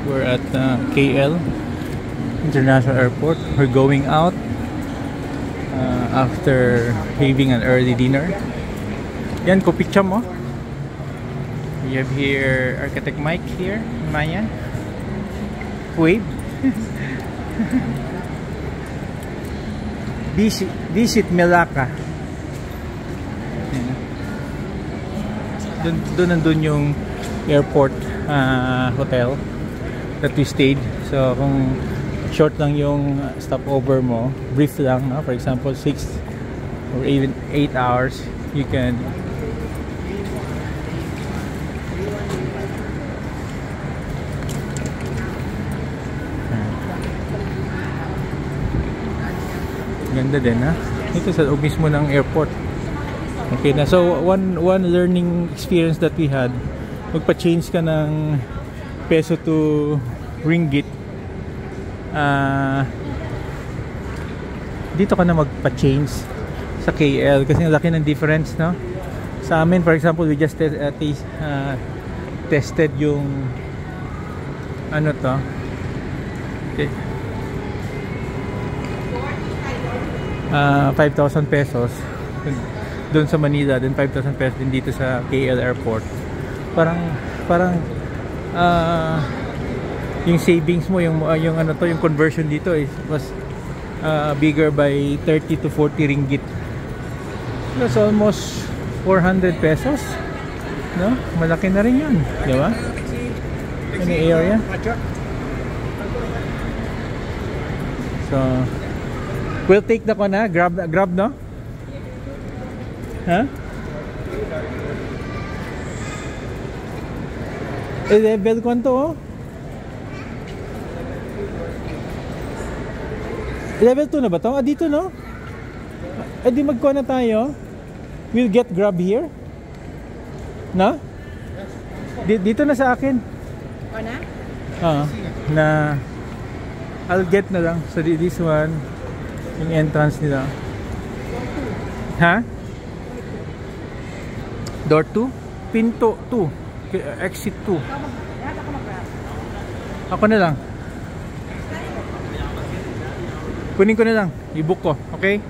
We're at KL International Airport. We're going out after having an early dinner. Yan, kopicam mo. We have here Architect Mike here, Maya. Wave. Visit Melaka. Doon yung airport hotel that we stayed. So kung short lang yung stopover mo, brief lang, no? For example 6 or even 8 hours, you can ganda din, ha? Ito sa mismo ng airport. Okay na. So one learning experience that we had, magpa-change ka ng peso to ringgit, dito ka na magpa-change sa KL kasi ang laki ng difference, no? Sa amin, for example, we just tested yung ano to, okay, 5,000 pesos doon sa Manila, then 5,000 pesos din dito sa KL Airport. Parang yung savings mo, yung ano to, yung conversion dito was bigger by 30 to 40 ringgit. That's almost 400 pesos, no? Malaki na rin yun, di ba? Ano area? So we'll take the grab, no? Huh? Level kwanto, oh? Level 2 na ba to? Dito, no? Di magkuha na tayo. We'll get grab here. No? Dito na sa akin. O na? Na I'll get na lang. So this one, yung entrance nila. Ha? Door 2? Pinto 2. Exit 2. Ako na lang. Kunin ko na lang. I-book ko. Okay?